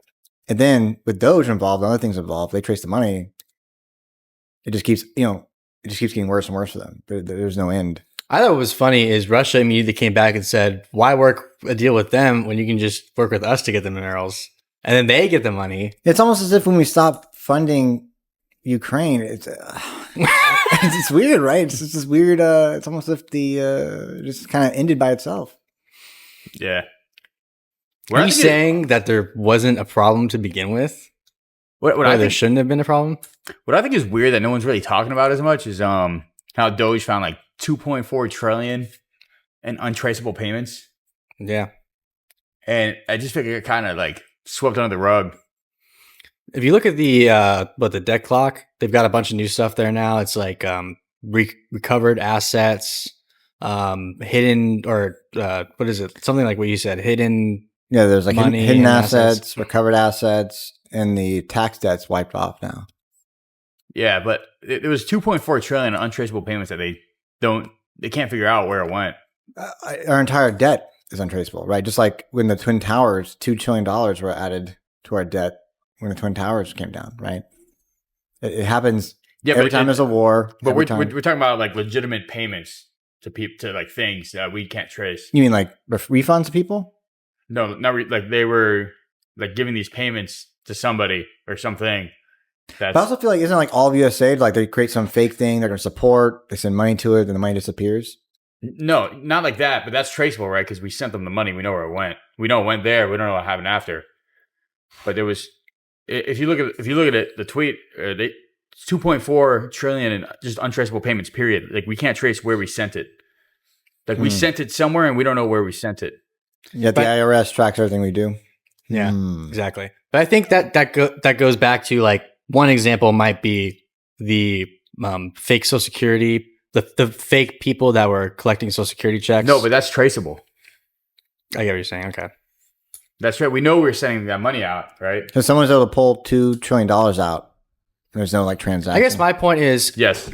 And then with Doge involved, and other things involved, they trace the money. It just keeps, getting worse and worse for them. There's no end. I thought what was funny is Russia immediately came back and said, why work a deal with them when you can just work with us to get the minerals? And then they get the money. It's almost as if when we stop funding Ukraine, it's it's weird, right? It's just this weird. It's almost as if the just kind of ended by itself. Yeah. Are you saying that there wasn't a problem to begin with? There shouldn't have been a problem? What I think is weird that no one's really talking about as much is how Doge found like 2.4 trillion in untraceable payments. Yeah. And I just figured it kind of like swept under the rug. If you look at the debt clock, they've got a bunch of new stuff there now. It's like recovered assets, hidden, or what is it? Something like what you said, hidden. Yeah, there's like money hidden and assets, recovered assets, and the tax debt's wiped off now. Yeah, but it was 2.4 trillion in untraceable payments that they can't figure out where it went. Our entire debt is untraceable, right? Just like when the Twin Towers, $2 trillion were added to our debt when the Twin Towers came down, right? It happens every time there's a war. But we're talking about like legitimate payments to like things that we can't trace. You mean like refunds to people? No, like they were like giving these payments to somebody or something. But I also feel like, isn't it like all of USAID, like they create some fake thing they're going to support, they send money to it, and the money disappears? No, not like that, but that's traceable, right? Because we sent them the money. We know where it went. We know it went there. We don't know what happened after. But there was, if you look at it, the tweet, it's 2.4 trillion in just untraceable payments, period. Like we can't trace where we sent it. Like we sent it somewhere and we don't know where we sent it. Yet the IRS tracks everything we do. Yeah, exactly. But I think that goes back to like one example might be the fake Social Security, the fake people that were collecting Social Security checks. No, but that's traceable. I get what you're saying. Okay. That's right. We know we're sending that money out, right? So someone's able to pull $2 trillion out. There's no like transaction. I guess my point is yes.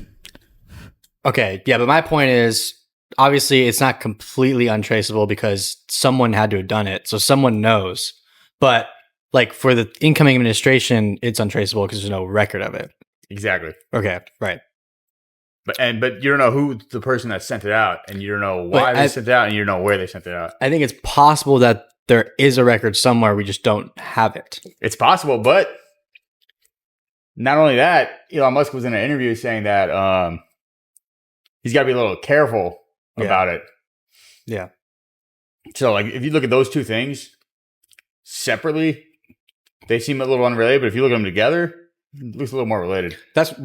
Okay, yeah, but my point is obviously it's not completely untraceable because someone had to have done it, so someone knows. But like for the incoming administration, it's untraceable because there's no record of it. Exactly. Okay, right. But you don't know who the person that sent it out, and you don't know why they sent it out, and you don't know where they sent it out. I think it's possible that there is a record somewhere, we just don't have it. It's possible, but not only that, Elon Musk was in an interview saying that he's got to be a little careful about it. Yeah. So, like, if you look at those two things separately, they seem a little unrelated, but if you look at them together, it looks a little more related.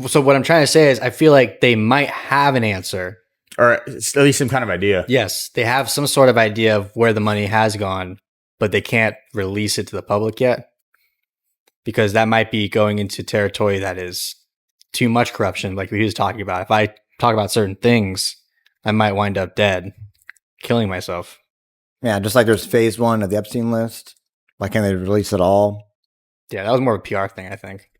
So what I'm trying to say is I feel like they might have an answer. Or at least some kind of idea. Yes, they have some sort of idea of where the money has gone, but they can't release it to the public yet. because that might be going into territory that is too much corruption, like we was talking about. If I talk about certain things, I might wind up dead, killing myself. Yeah, just like there's phase 1 of the Epstein list. Why can't they release it all? Yeah, that was more of a PR thing, I think.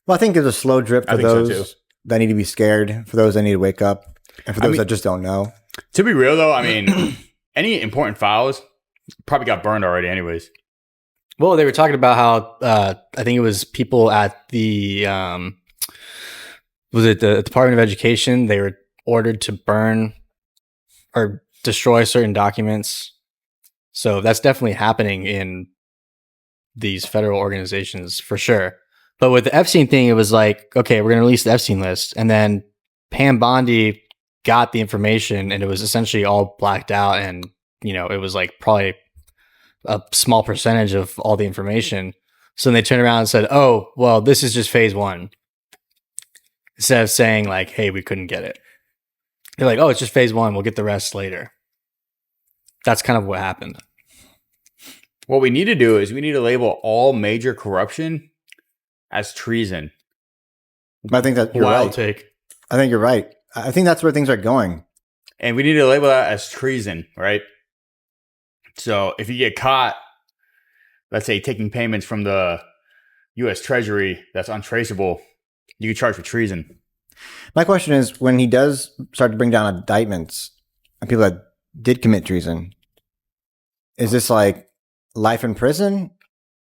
Well, I think there's a slow drip for those that need to be scared, for those that need to wake up, and for those that just don't know. To be real, though, I mean, any important files probably got burned already anyways. Well, they were talking about how I think it was people at the was it the Department of Education? They were ordered to burn or destroy certain documents. So that's definitely happening in these federal organizations for sure. But with the Epstein thing, it was like, okay, we're going to release the Epstein list, and then Pam Bondi got the information, and it was essentially all blacked out, and it was like probably a small percentage of all the information. So then they turned around and said, oh, well, this is just phase 1. Instead of saying like, hey, we couldn't get it. They're like, oh, it's just phase 1. We'll get the rest later. That's kind of what happened. What we need to do is we need to label all major corruption as treason. I think that you're Wild right. take. I think you're right. I think that's where things are going. And we need to label that as treason, right? So if you get caught, let's say, taking payments from the U.S. Treasury that's untraceable, you can charge for treason. My question is, when he does start to bring down indictments on people that did commit treason, is this like life in prison,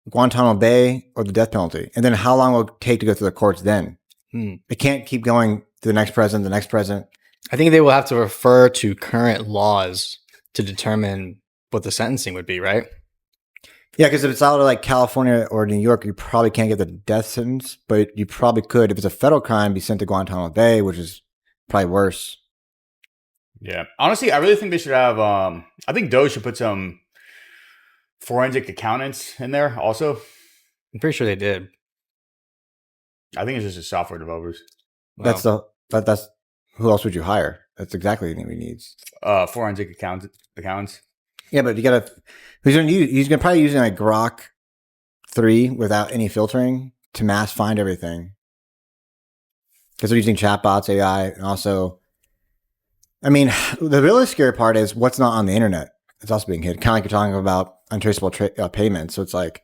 Guantanamo Bay, or the death penalty? And then how long will it take to go through the courts then? It can't keep going to the next president, the next president. I think they will have to refer to current laws to determine what the sentencing would be, right? Yeah, because if it's out of like California or New York, you probably can't get the death sentence, but you probably could, if it's a federal crime, be sent to Guantanamo Bay, which is probably worse. Yeah. Honestly, I really think they should have, I think Doge should put some forensic accountants in there also. I'm pretty sure they did. I think it's just the software developers. Wow. That's who else would you hire? That's exactly what he needs. Forensic accountants. Yeah, but you gotta. He's gonna probably using like Grok 3 without any filtering to mass find everything. Because they're using chatbots, AI, and also, I mean, the really scary part is what's not on the internet. It's also being hid. Kind of like you're talking about untraceable payments. So it's like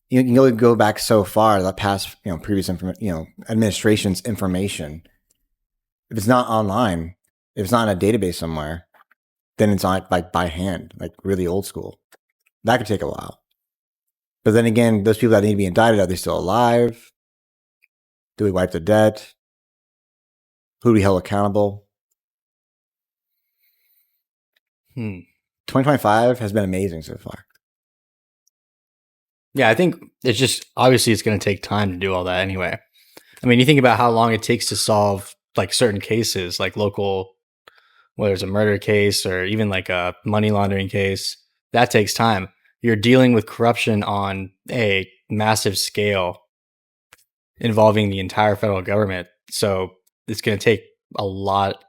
you can only go back so far that past previous administration's information. If it's not online, if it's not in a database somewhere, then it's not like by hand, like really old school. That could take a while. But then again, those people that need to be indicted, are they still alive? Do we wipe the debt? Who do we hold accountable? 2025 has been amazing so far. Yeah, I think it's just, obviously it's going to take time to do all that anyway. I mean, you think about how long it takes to solve like certain cases, like local, whether it's a murder case or even like a money laundering case, that takes time. You're dealing with corruption on a massive scale involving the entire federal government. So it's going to take a lot.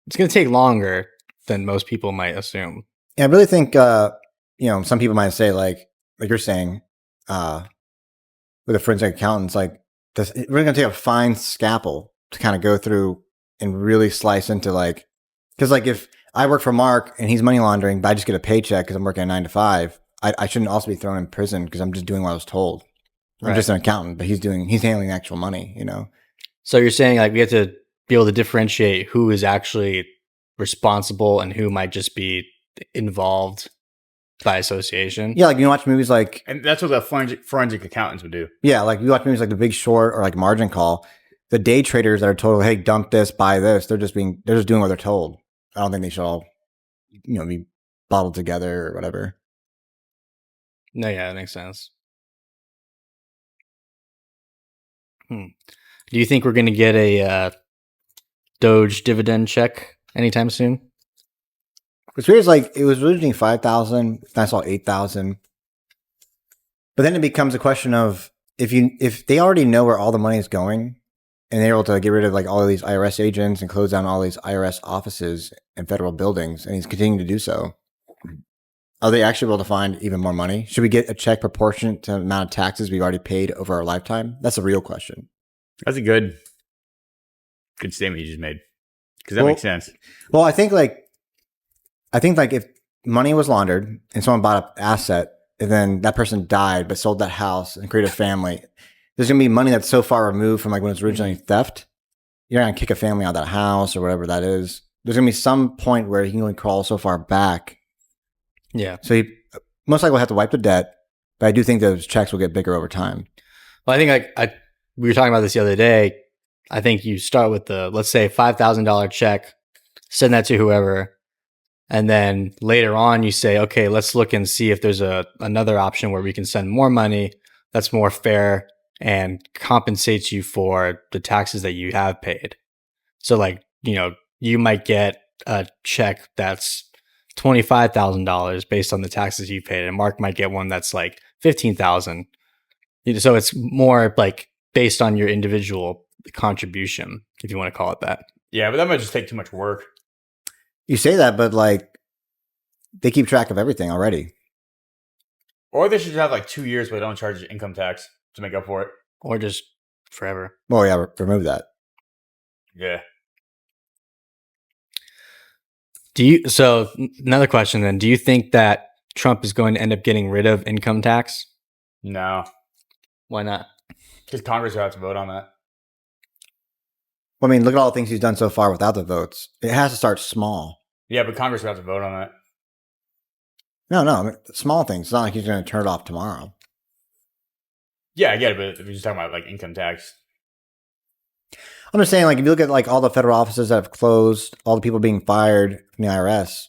It's going to take longer than most people might assume. Yeah, I really think, some people might say like you're saying, with a forensic accountants, like we're going to take a fine scalpel to kind of go through and really slice into like, because like if I work for Mark and he's money laundering, but I just get a paycheck because I'm working a 9 to 5, I shouldn't also be thrown in prison because I'm just doing what I was told. I'm just an accountant, but he's handling the actual money, So you're saying like we have to be able to differentiate who is actually responsible and who might just be involved by association. Yeah, like you watch movies like, and that's what the forensic accountants would do. Yeah, like you watch movies like The Big Short or like Margin Call. The day traders that are told, "Hey, dump this, buy this," they're just doing what they're told. I don't think they should all, be bottled together or whatever. No, yeah, that makes sense. Do you think we're going to get a Doge dividend check anytime soon? What's weird is like it was originally 5,000. I saw 8,000. But then it becomes a question of if they already know where all the money is going, and they're able to get rid of like all of these IRS agents and close down all these IRS offices and federal buildings, and he's continuing to do so. Are they actually able to find even more money? Should we get a check proportionate to the amount of taxes we've already paid over our lifetime? That's a real question. That's a good statement you just made. Because that makes sense. Well, I think like if money was laundered and someone bought an asset and then that person died but sold that house and created a family, there's going to be money that's so far removed from like when it was originally theft. You're not going to kick a family out of that house or whatever that is. There's going to be some point where he can only crawl so far back. Yeah. So he most likely will have to wipe the debt, but I do think those checks will get bigger over time. Well, I think we were talking about this the other day. I think you start with let's say $5,000 check, send that to whoever. And then later on you say, okay, let's look and see if there's another option where we can send more money that's more fair and compensates you for the taxes that you have paid. So like, you might get a check that's $25,000 based on the taxes you paid, and Mark might get one that's like $15,000. So it's more like based on your individual contribution, if you want to call it that. Yeah, but that might just take too much work. You say that, but like they keep track of everything already. Or they should have like 2 years where they don't charge income tax to make up for it. Or just forever. Well, yeah, remove that. Yeah. So another question then, do you think that Trump is going to end up getting rid of income tax? No. Why not? Because Congress will have to vote on that. Well, I mean, look at all the things he's done so far without the votes. It has to start small. Yeah, but Congress will have to vote on that. No, I mean, small things. It's not like he's going to turn it off tomorrow. Yeah, I get it, but if you're just talking about like income tax. I'm just saying, like, if you look at like all the federal offices that have closed, all the people being fired from the IRS,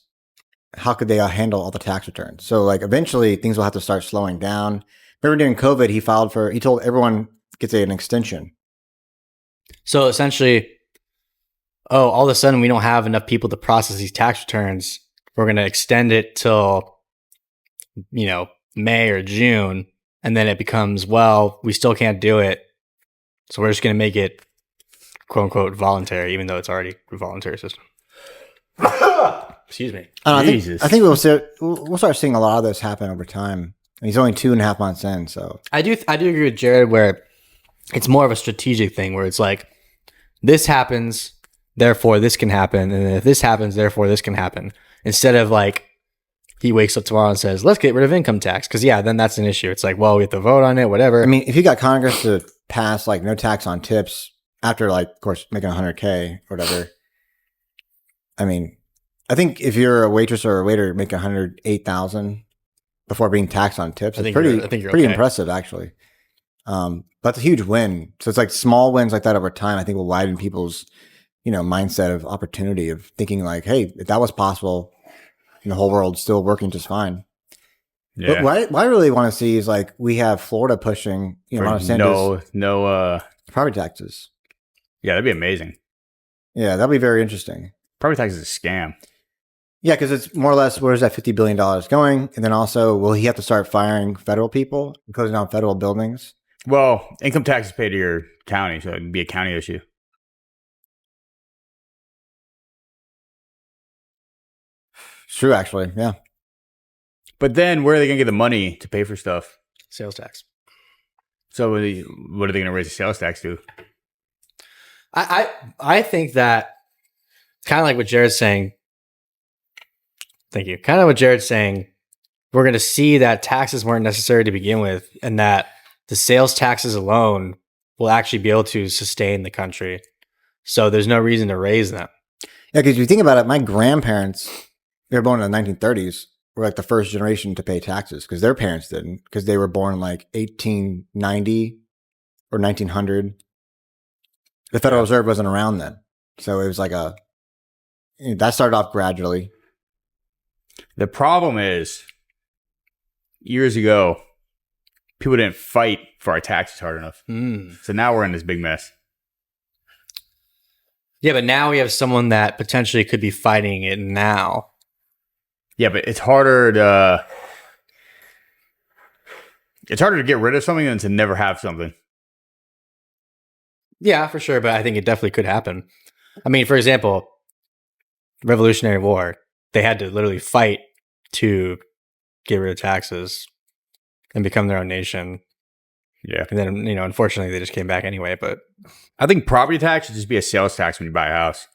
how could they handle all the tax returns? So, like, eventually things will have to start slowing down. Remember during COVID, he told everyone gets an extension. So essentially, all of a sudden we don't have enough people to process these tax returns. We're going to extend it till, May or June. And then it becomes, well, we still can't do it. So we're just going to make it, quote unquote, voluntary, even though it's already a voluntary system. Excuse me. I think we'll start seeing a lot of this happen over time. And he's only 2.5 months in, so I do agree with Jared where it's more of a strategic thing where it's like, this happens, therefore this can happen, and if this happens, therefore this can happen. Instead of like, he wakes up tomorrow and says, let's get rid of income tax. Because then that's an issue. It's like, well, we have to vote on it, whatever. I mean, if you got Congress to pass like no tax on tips after like, of course, making $100K or whatever. I mean, I think if you're a waitress or a waiter making $108,000 before being taxed on tips, it's pretty impressive actually. But it's a huge win. So it's like small wins like that over time, I think will widen people's, mindset of opportunity of thinking like, hey, if that was possible, and the whole world's still working just fine. Yeah. But what I really want to see is like we have Florida pushing, Ron DeSantis, no property taxes. Yeah, that'd be amazing. Yeah, that'd be very interesting. Property tax is a scam. Yeah, because it's more or less where's that $50 billion going? And then also, will he have to start firing federal people and closing down federal buildings? Well, income tax is paid to your county, so it'd be a county issue. True, actually, yeah. But then where are they going to get the money to pay for stuff? Sales tax. So what are they going to raise the sales tax to? I think that kind of like what Jared's saying. Thank you. Kind of what Jared's saying. We're going to see that taxes weren't necessary to begin with, and that the sales taxes alone will actually be able to sustain the country. So there's no reason to raise them. Yeah, because if you think about it, my grandparents, they were born in the 1930s, were like the first generation to pay taxes because their parents didn't, because they were born in like 1890 or 1900. The Federal Reserve wasn't around then. So it was like that started off gradually. The problem is, years ago, people didn't fight for our taxes hard enough. So now we're in this big mess. Yeah, but now we have someone that potentially could be fighting it now. Yeah, but it's harder to get rid of something than to never have something. Yeah, for sure, but I think it definitely could happen. I mean, for example, Revolutionary War, they had to literally fight to get rid of taxes and become their own nation. Yeah. And then, unfortunately, they just came back anyway. But I think property tax should just be a sales tax when you buy a house.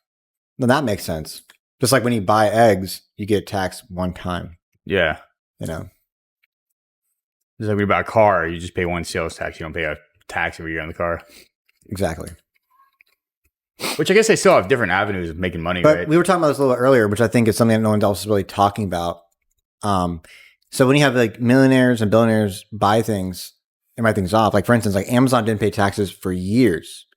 Then that makes sense. Just like when you buy eggs, you get taxed one time. Yeah. You know. It's like when you buy a car, you just pay one sales tax. You don't pay a tax every year on the car. Exactly. Which I guess they still have different avenues of making money, But right? we were talking about this a little bit earlier, which I think is something that no one else is really talking about. So when you have like millionaires and billionaires buy things and write things off, like for instance, like Amazon didn't pay taxes for years,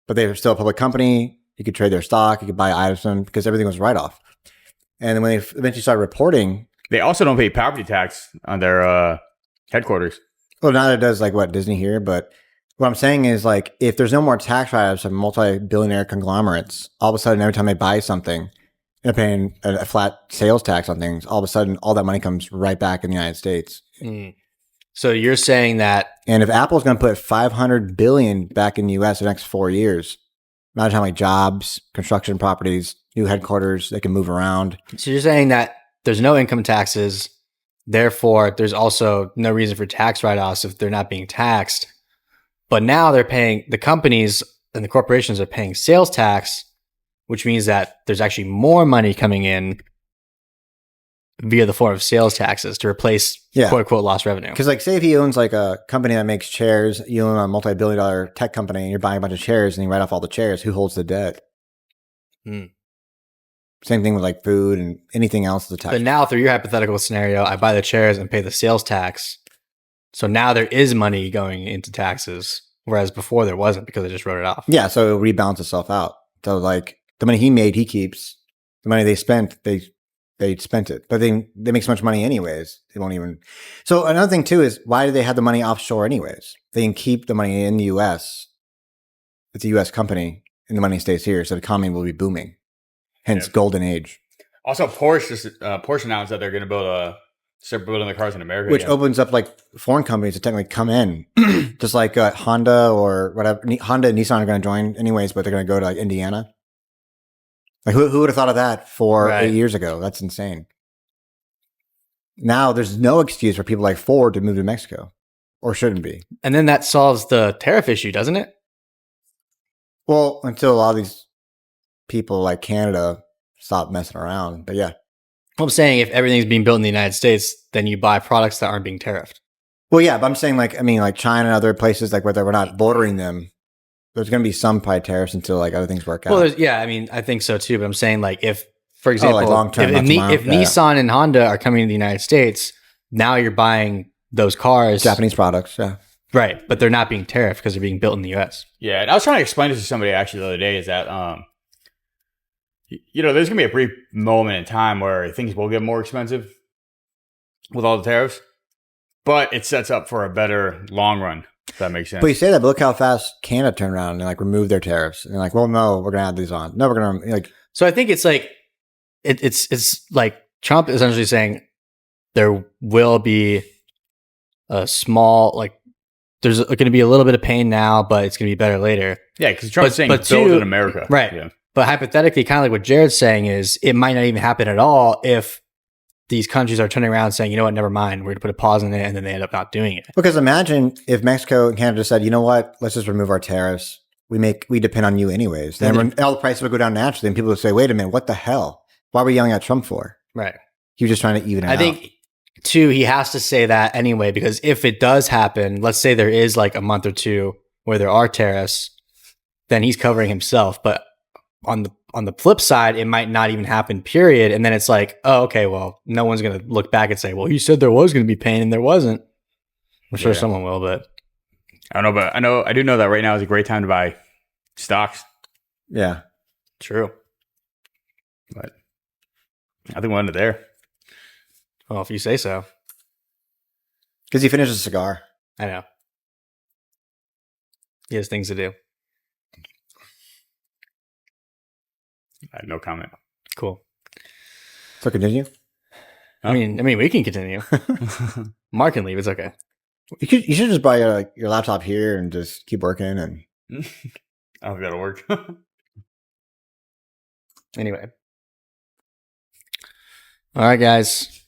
but they were still a public company. You could trade their stock, you could buy items from them because everything was write-off. And then when they eventually started reporting, They also don't pay property tax on their headquarters. well, now it does like what Disney here, but what I'm saying is like if there's no more tax write-offs of multi-billionaire conglomerates, all of a sudden every time they buy something, they're paying a flat sales tax on things. All of a sudden, all that money comes right back in the United States. so you're saying that And if Apple's going to put $500 billion back in the U.S. in the next 4 years, imagine how many jobs, construction properties, new headquarters they can move around. so you're saying that there's no income taxes, therefore there's also no reason for tax write-offs if they're not being taxed. But now they're paying, the companies and the corporations are paying sales tax, which means that there's actually more money coming in via the form of sales taxes to replace quote unquote lost revenue. Because like say if he owns like a company that makes chairs, you own a multi-billion dollar tech company and you're buying a bunch of chairs and you write off all the chairs, who holds the debt? Same thing with like food and anything else is a tax. But now through your hypothetical scenario, I buy the chairs and pay the sales tax. So now there is money going into taxes, whereas before there wasn't because I just wrote it off. Yeah, so it'll rebalance itself out. So like the money he made, he keeps. The money they spent, they spent it. But they make so much money anyways. They won't even. So another thing too is why do they have the money offshore anyways? They can keep the money in the U.S. It's a U.S. company and the money stays here. So the economy will be booming. Hence golden age. Also, Porsche announced that they're going to start building the cars in America. Which opens up like foreign companies to technically come in. Just like Honda or whatever. Honda and Nissan are going to join anyways, but they're going to go to like Indiana. Like who would have thought of that 8 years ago? That's insane. Now there's no excuse for people like Ford to move to Mexico, or shouldn't be. And then that solves the tariff issue, doesn't it? Well, until a lot of these people like Canada stop messing around. But yeah. Well, I'm saying if everything's being built in the United States, then you buy products that aren't being tariffed. Well, yeah, but I'm saying like China and other places like whether we're not bordering them. There's going to be some probably tariffs until like other things work out. Well, I think so too. But I'm saying like if, for example, like long-term, if Nissan and Honda are coming to the United States, now you're buying those cars. Japanese products, yeah. Right, but they're not being tariffed because they're being built in the U.S. Yeah, and I was trying to explain this to somebody actually the other day is that, there's going to be a brief moment in time where things will get more expensive with all the tariffs, but it sets up for a better long run. If that makes sense. But you say that, but look how fast Canada turned around and like removed their tariffs. And they're like, well, no, we're going to add these on. No, we're going to like. So I think it's like, it's like Trump essentially saying there will be a small, like, there's going to be a little bit of pain now, but it's going to be better later. Yeah, because Trump's saying build in America. Right. Yeah. But hypothetically, kind of like what Jared's saying is it might not even happen at all if these countries are turning around saying, you know what, never mind, we're going to put a pause on it, and then they end up not doing it. Because imagine if Mexico and Canada said, you know what, let's just remove our tariffs. We depend on you anyways. Then all the prices would go down naturally, and people would say, wait a minute, what the hell? Why are we yelling at Trump for? Right. He was just trying to even it out. I think, too, he has to say that anyway, because if it does happen, let's say there is like a month or two where there are tariffs, then he's covering himself. But on the flip side, it might not even happen, period. And then it's like, oh, okay, well, no one's going to look back and say, well, he said there was going to be pain and there wasn't. I'm sure someone will, but I don't know, but I do know that right now is a great time to buy stocks. Yeah. True. But I think we'll end it there. Well, if you say so. Because he finished a cigar. I know. He has things to do. I have no comment. Cool. So continue. I mean, we can continue. Mark can leave. It's okay. You should just buy your laptop here and just keep working. And I don't think that'll work. Anyway. All right, guys.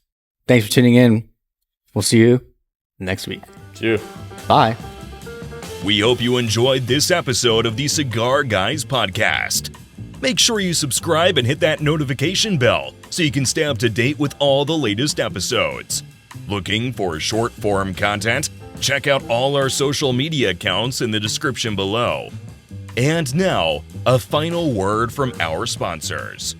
Thanks for tuning in. We'll see you next week. See you. Bye. We hope you enjoyed this episode of the Cigar Guys podcast. Make sure you subscribe and hit that notification bell so you can stay up to date with all the latest episodes. Looking for short-form content? Check out all our social media accounts in the description below. And now, a final word from our sponsors.